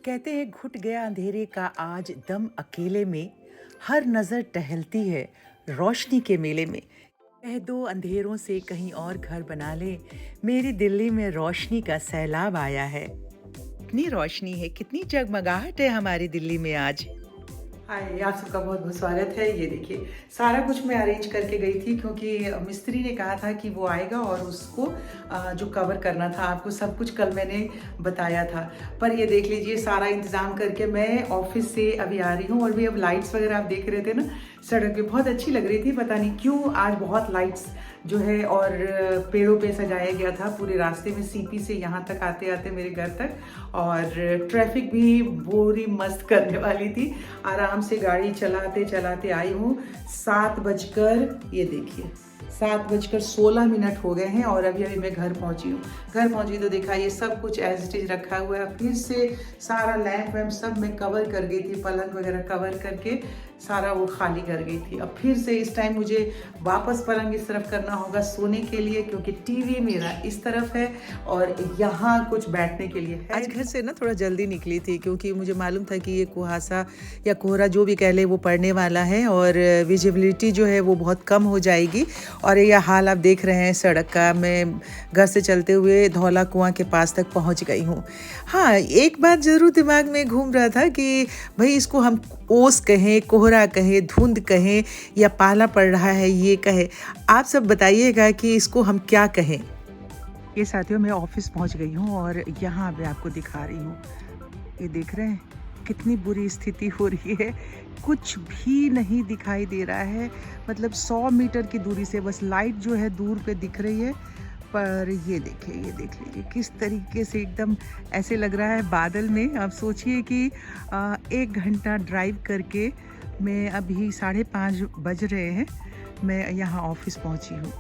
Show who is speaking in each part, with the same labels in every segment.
Speaker 1: कहते हैं घुट गया अंधेरे का आज दम अकेले में, हर नजर टहलती है रोशनी के मेले में। कह दो अंधेरों से कहीं और घर बना ले, मेरी दिल्ली में रोशनी का सैलाब आया है। कितनी रोशनी है, कितनी जगमगाहट है हमारी दिल्ली में आज।
Speaker 2: हाय, आप सबका बहुत बहुत स्वागत है। ये देखिए, सारा कुछ मैं अरेंज करके गई थी क्योंकि मिस्त्री ने कहा था कि वो आएगा और उसको जो कवर करना था, आपको सब कुछ कल मैंने बताया था। पर ये देख लीजिए, सारा इंतज़ाम करके मैं ऑफिस से अभी आ रही हूँ और भी अब लाइट्स वगैरह आप देख रहे थे ना, सड़क पे बहुत अच्छी लग रही थी। पता नहीं क्यों आज बहुत लाइट्स जो है और पेड़ों पे सजाया गया था पूरे रास्ते में, सीपी से यहाँ तक आते आते मेरे घर तक। और ट्रैफिक भी पूरी मस्त करने वाली थी। आराम से गाड़ी चलाते चलाते आई हूँ। 7 बजकर ये देखिए 7 बजकर 16 मिनट हो गए हैं और अभी अभी मैं घर पहुँची हूँ। घर पहुँची तो देखा ये सब कुछ एज इट इज रखा हुआ है। फिर से सारा लैंप वैम्प सब मैं कवर कर गई थी, पलंग वगैरह कवर करके सारा वो खाली कर गई थी। अब फिर से इस टाइम मुझे वापस पलंग इस तरफ करना होगा सोने के लिए, क्योंकि टीवी मेरा इस तरफ है और यहाँ कुछ बैठने के लिए है।
Speaker 1: आज घर से ना थोड़ा जल्दी निकली थी क्योंकि मुझे मालूम था कि ये कुहासा या कोहरा जो भी कह ले वो पड़ने वाला है और विजिबिलिटी जो है वो बहुत कम हो जाएगी। और यह हाल आप देख रहे हैं सड़क का। मैं घर से चलते हुए धौला कुआं के पास तक पहुंच गई हूँ। हाँ, एक बात ज़रूर दिमाग में घूम रहा था कि भाई इसको हम ओस कहें, कोहरा कहें, धुंध कहें या पाला पड़ रहा है ये कहें। आप सब बताइएगा कि इसको हम क्या कहें। ये साथियों, मैं ऑफिस पहुंच गई हूँ और यहाँ मैं आपको दिखा रही हूँ। ये देख रहे हैं कितनी बुरी स्थिति हो रही है, कुछ भी नहीं दिखाई दे रहा है। मतलब 100 मीटर की दूरी से बस लाइट जो है दूर पे दिख रही है। पर ये देखिए, ये देख लीजिए किस तरीके से एकदम ऐसे लग रहा है बादल में। आप सोचिए कि 1 घंटा ड्राइव करके मैं अभी 5:30 बज रहे हैं, मैं यहाँ ऑफिस पहुँची हूँ।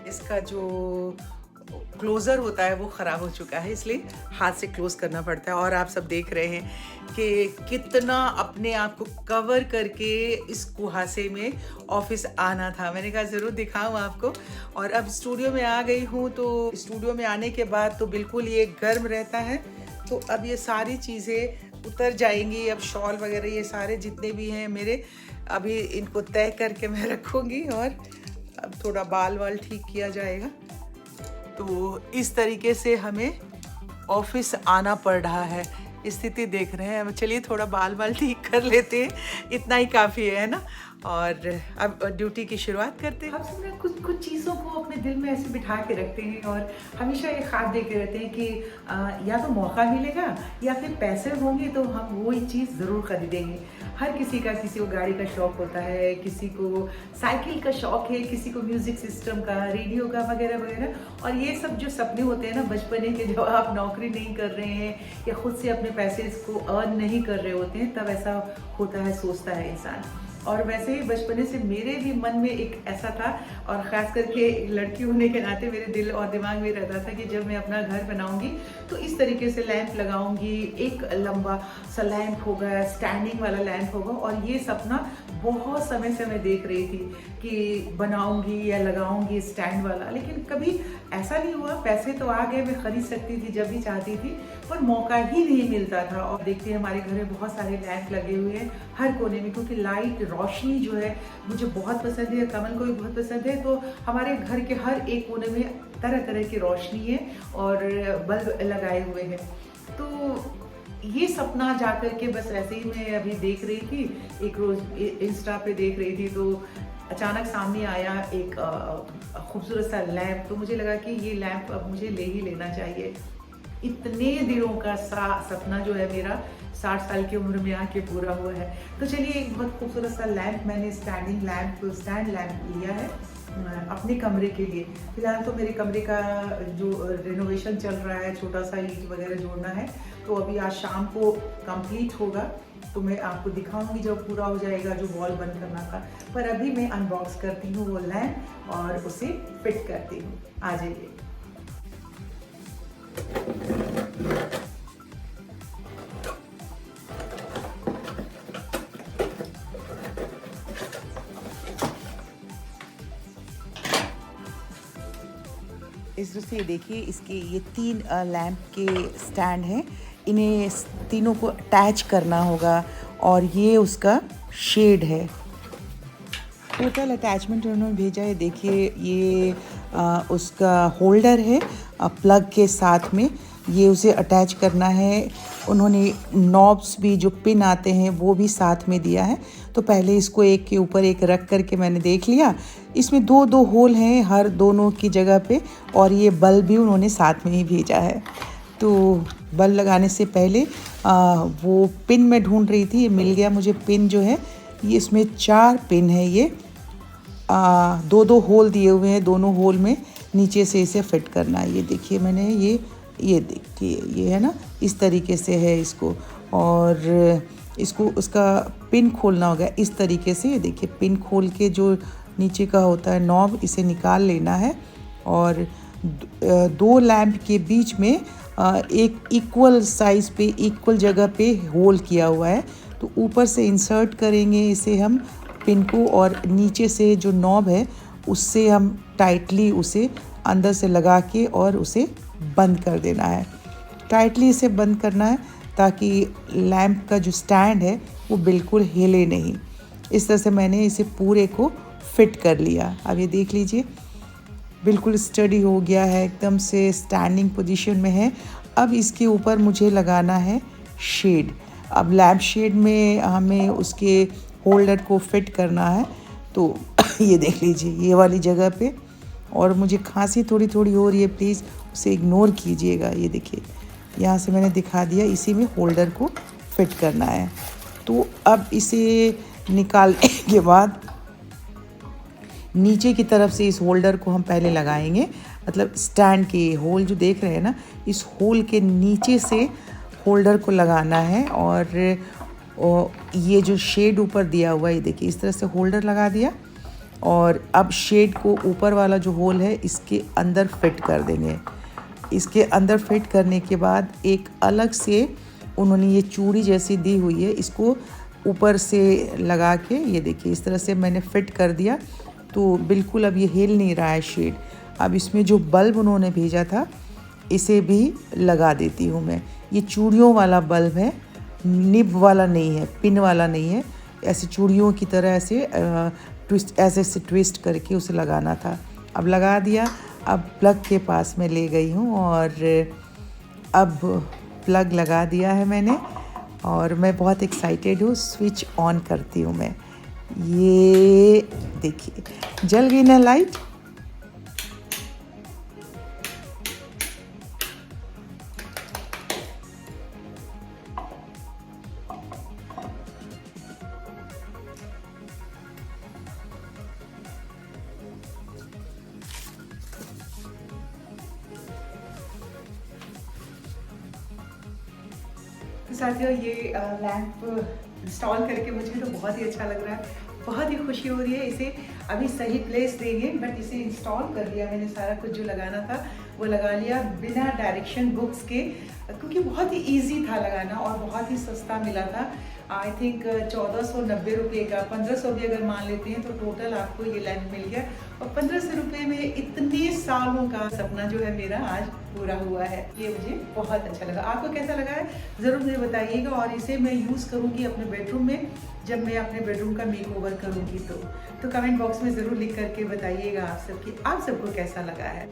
Speaker 1: इसका जो क्लोज़र होता है वो ख़राब हो चुका है, इसलिए हाथ से क्लोज़ करना पड़ता है। और आप सब देख रहे हैं कि कितना अपने आप को कवर करके इस कुहासे में ऑफिस आना था। मैंने कहा ज़रूर दिखाऊं आपको। और अब स्टूडियो में आ गई हूँ, तो स्टूडियो में आने के बाद तो बिल्कुल ये गर्म रहता है। तो अब ये सारी चीज़ें उतर जाएंगी। अब शॉल वगैरह ये सारे जितने भी हैं मेरे, अभी इनको तय करके मैं रखूँगी और अब थोड़ा बाल वाल ठीक किया जाएगा। तो इस तरीके से हमें ऑफिस आना पड़ रहा है। स्थिति देख रहे हैं। अब चलिए थोड़ा बाल वाल ठीक कर लेते हैं, इतना ही काफ़ी है ना। और अब ड्यूटी की शुरुआत करते हैं।
Speaker 2: हम सब ना कुछ कुछ चीज़ों को अपने दिल में ऐसे बिठा के रखते हैं और हमेशा ये ख्वाब देखते रहते हैं कि या तो मौका मिलेगा या फिर पैसे होंगे तो हम वो ही चीज़ ज़रूर खरीदेंगे। हर किसी को गाड़ी का शौक़ होता है, किसी को साइकिल का शौक़ है, किसी को म्यूज़िक सिस्टम का, रेडियो का वगैरह वगैरह। और ये सब जो सपने होते हैं ना बचपने के, जब आप नौकरी नहीं कर रहे हैं या खुद से अपने पैसे इसको अर्न नहीं कर रहे होते हैं, तब ऐसा होता है, सोचता है इंसान। और वैसे ही बचपने से मेरे भी मन में एक ऐसा था, और ख़ास करके लड़की होने के नाते मेरे दिल और दिमाग में रहता था कि जब मैं अपना घर बनाऊंगी तो इस तरीके से लैंप लगाऊंगी। एक लंबा सा लैंप होगा, स्टैंडिंग वाला लैंप होगा। और ये सपना बहुत समय से मैं देख रही थी कि बनाऊंगी या लगाऊंगी स्टैंड वाला, लेकिन कभी ऐसा नहीं हुआ। पैसे तो आ गए, मैं खरीद सकती थी जब भी चाहती थी, पर मौका ही नहीं मिलता था। और देखते हैं हमारे घर में बहुत सारे लैंप लगे हुए हैं हर कोने में, क्योंकि लाइट रोशनी जो है मुझे बहुत पसंद है, कमल को भी बहुत पसंद है। तो हमारे घर के हर एक कोने में तरह तरह की रोशनी है और बल्ब लगाए हुए हैं। तो ये सपना जाकर के बस ऐसे ही मैं अभी देख रही थी, एक रोज इंस्टा पे देख रही थी, तो अचानक सामने आया एक खूबसूरत सा लैंप। तो मुझे लगा कि ये लैंप अब मुझे ले ही लेना चाहिए। इतने दिनों का सपना जो है मेरा 60 साल की उम्र में आके पूरा हुआ है। तो चलिए, एक बहुत खूबसूरत सा लैंप मैंने स्टैंड लैंप लिया है अपने कमरे के लिए। फिलहाल तो मेरे कमरे का जो रिनोवेशन चल रहा है, छोटा सा ईंट वगैरह जोड़ना है, तो अभी आज शाम को कंप्लीट होगा। तो मैं आपको दिखाऊंगी जब पूरा हो जाएगा, जो वॉल बंद करना था। पर अभी मैं अनबॉक्स करती हूँ वो लैंप और उसे फिट करती हूँ। आ जाइए।
Speaker 1: इस तरह से ये देखिए, इसके ये 3 लैंप के स्टैंड हैं, इन्हें तीनों को अटैच करना होगा और ये उसका शेड है। टोटल अटैचमेंट उन्होंने भेजा है, देखिए ये उसका होल्डर है प्लग के साथ में, ये उसे अटैच करना है। उन्होंने नॉब्स भी जो पिन आते हैं वो भी साथ में दिया है। तो पहले इसको एक के ऊपर एक रख करके मैंने देख लिया, इसमें 2-2 होल हैं हर दोनों की जगह पे, और ये बल्ब भी उन्होंने साथ में ही भेजा है। तो बल्ब लगाने से पहले वो पिन मैं ढूंढ रही थी, ये मिल गया मुझे पिन जो है। ये इसमें 4 पिन है, ये 2-2 होल दिए हुए हैं, दोनों होल में नीचे से इसे फिट करना है। ये देखिए मैंने ये देखिए, ये है ना, इस तरीके से है इसको, और इसको उसका पिन खोलना होगा इस तरीके से। ये देखिए पिन खोल के जो नीचे का होता है नॉब, इसे निकाल लेना है, और 2 लैंप के बीच में एक इक्वल साइज़ पे इक्वल जगह पे होल किया हुआ है। तो ऊपर से इंसर्ट करेंगे इसे हम पिन को, और नीचे से जो नॉब है उससे हम टाइटली उसे अंदर से लगा के और उसे बंद कर देना है। टाइटली इसे बंद करना है ताकि लैंप का जो स्टैंड है वो बिल्कुल हिले नहीं। इस तरह से मैंने इसे पूरे को फिट कर लिया। अब ये देख लीजिए बिल्कुल स्टडी हो गया है, एकदम से स्टैंडिंग पोजीशन में है। अब इसके ऊपर मुझे लगाना है शेड। अब लैंप शेड में हमें उसके होल्डर को फिट करना है। तो ये देख लीजिए ये वाली जगह पे, और मुझे खांसी थोड़ी थोड़ी हो रही है, प्लीज़ उसे इग्नोर कीजिएगा। ये देखिए यहाँ से मैंने दिखा दिया, इसी में होल्डर को फिट करना है। तो अब इसे निकालने के बाद नीचे की तरफ से इस होल्डर को हम पहले लगाएंगे, मतलब स्टैंड के होल जो देख रहे हैं ना, इस होल के नीचे से होल्डर को लगाना है। और ये जो शेड ऊपर दिया हुआ है, ये देखिए इस तरह से होल्डर लगा दिया, और अब शेड को ऊपर वाला जो होल है इसके अंदर फिट कर देंगे। इसके अंदर फिट करने के बाद एक अलग से उन्होंने ये चूड़ी जैसी दी हुई है, इसको ऊपर से लगा के, ये देखिए इस तरह से मैंने फिट कर दिया। तो बिल्कुल अब ये हिल नहीं रहा है शेड। अब इसमें जो बल्ब उन्होंने भेजा था इसे भी लगा देती हूँ मैं। ये चूड़ियों वाला बल्ब है, निब वाला नहीं है, पिन वाला नहीं है। ऐसे चूड़ियों की तरह ऐसे ऐसे ट्विस्ट करके उसे लगाना था। अब लगा दिया। अब प्लग के पास में ले गई हूँ, और अब प्लग लगा दिया है मैंने, और मैं बहुत एक्साइटेड हूँ। स्विच ऑन करती हूँ मैं। ये देखिए जल गई ना लाइट।
Speaker 2: तो साथियों ये लैंप इंस्टॉल करके मुझे तो बहुत ही अच्छा लग रहा है, बहुत ही खुशी हो रही है। इसे अभी सही प्लेस देंगे, बट इसे इंस्टॉल कर लिया मैंने, सारा कुछ जो लगाना था वो लगा लिया बिना डायरेक्शन बुक्स के, क्योंकि बहुत ही इजी था लगाना और बहुत ही सस्ता मिला था। आई थिंक 1490 रुपये का, 1500 भी अगर मान लेते हैं तो टोटल आपको ये लैंप मिल गया। और 1500 रुपये में इतने सालों का सपना जो है मेरा आज पूरा हुआ है। ये मुझे बहुत अच्छा लगा। आपको कैसा लगा है ज़रूर मुझे बताइएगा, और इसे मैं यूज़ करूँगी अपने बेडरूम में जब मैं अपने बेडरूम का मेकओवर करूँगी। तो कमेंट बॉक्स में ज़रूर लिख करके बताइएगा आप सबको कैसा लगा है।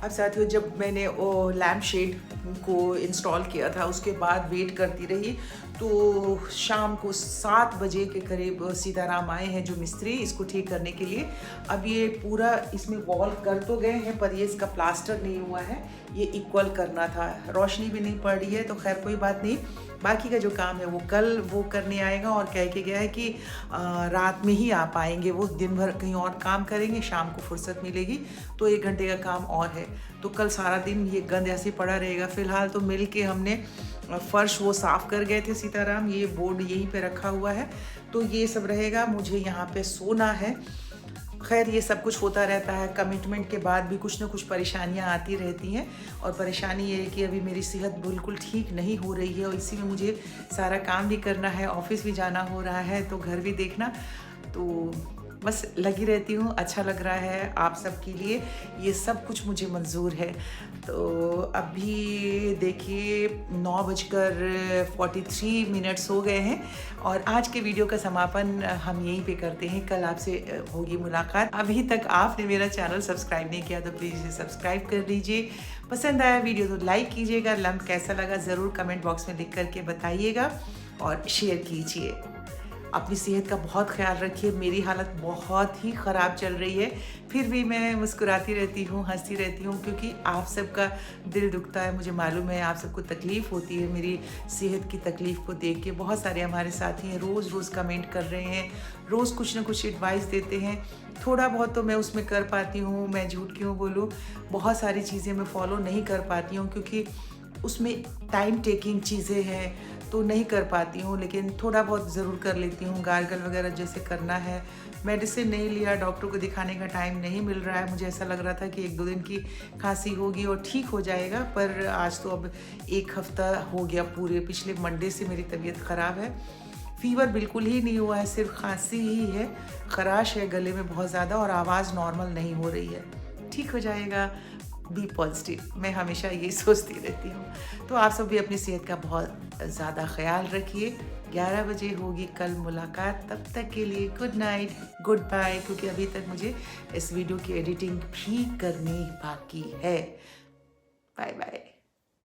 Speaker 1: अब साथियों जब मैंने वो लैम्प शेड को इंस्टॉल किया था उसके बाद वेट करती रही, तो शाम को 7 बजे के करीब सीताराम आए हैं जो मिस्त्री इसको ठीक करने के लिए। अब ये पूरा इसमें वॉल कर तो गए हैं पर ये इसका प्लास्टर नहीं हुआ है, ये इक्वल करना था। रोशनी भी नहीं पड़ रही है तो खैर कोई बात नहीं, बाकी का जो काम है वो कल वो करने आएगा। और कह के गया है कि रात में ही आ पाएंगे, वो दिन भर कहीं और काम करेंगे, शाम को फुर्सत मिलेगी तो 1 घंटे का काम और है। तो कल सारा दिन ये गंद ऐसे पड़ा रहेगा। फ़िलहाल तो मिल के हमने फ़र्श वो साफ़ कर गए थे सीताराम, ये बोर्ड यहीं पे रखा हुआ है तो ये सब रहेगा। मुझे यहाँ पे सोना है
Speaker 2: खैर ये सब कुछ होता रहता है, कमिटमेंट के बाद भी कुछ ना कुछ परेशानियां आती रहती हैं। और परेशानी ये है कि अभी मेरी सेहत बिल्कुल ठीक नहीं हो रही है और इसी में मुझे सारा काम भी करना है, ऑफिस भी जाना हो रहा है, तो घर भी देखना, तो बस लगी रहती हूँ। अच्छा लग रहा है आप सबके लिए, ये सब कुछ मुझे मंजूर है। तो अभी देखिए 9:43 हो गए हैं और आज के वीडियो का समापन हम यहीं पे करते हैं। कल आपसे होगी मुलाकात। अभी तक आपने मेरा चैनल सब्सक्राइब नहीं किया तो प्लीज़ इसे सब्सक्राइब कर लीजिए। पसंद आया वीडियो तो लाइक कीजिएगा, लम्ब कैसा लगा ज़रूर कमेंट बॉक्स में लिख करके बताइएगा और शेयर कीजिए। अपनी सेहत का बहुत ख्याल रखिए। मेरी हालत बहुत ही ख़राब चल रही है, फिर भी मैं मुस्कुराती रहती हूँ, हंसती रहती हूँ, क्योंकि आप सबका दिल दुखता है। मुझे मालूम है आप सबको तकलीफ़ होती है मेरी सेहत की तकलीफ़ को देख के। बहुत सारे हमारे साथी हैं, रोज़ कमेंट कर रहे हैं, रोज़ कुछ ना कुछ एडवाइस देते हैं। थोड़ा बहुत तो मैं उसमें कर पाती हूँ, मैं झूठ क्यों बोलूँ। बहुत सारी चीज़ें मैं फॉलो नहीं कर पाती हूँ क्योंकि उसमें टाइम टेकिंग चीज़ें हैं तो नहीं कर पाती हूँ, लेकिन थोड़ा बहुत ज़रूर कर लेती हूँ। गार्गल वगैरह जैसे करना है। मेडिसिन नहीं लिया, डॉक्टर को दिखाने का टाइम नहीं मिल रहा है। मुझे ऐसा लग रहा था कि 1-2 दिन की खांसी होगी और ठीक हो जाएगा, पर आज तो अब 1 हफ्ता हो गया पूरे। पिछले मंडे से मेरी तबीयत ख़राब है। फ़ीवर बिल्कुल ही नहीं हुआ है, सिर्फ खांसी ही है, खराश है गले में बहुत ज़्यादा और आवाज़ नॉर्मल नहीं हो रही है। ठीक हो जाएगा, बी पॉजिटिव, मैं हमेशा यही सोचती रहती हूँ। तो आप सब भी अपनी सेहत का बहुत ज़्यादा ख्याल रखिए। 11 बजे होगी कल मुलाकात, तब तक के लिए गुड नाइट, गुड बाय, क्योंकि अभी तक मुझे इस वीडियो की एडिटिंग भी करनी बाकी है। Bye bye.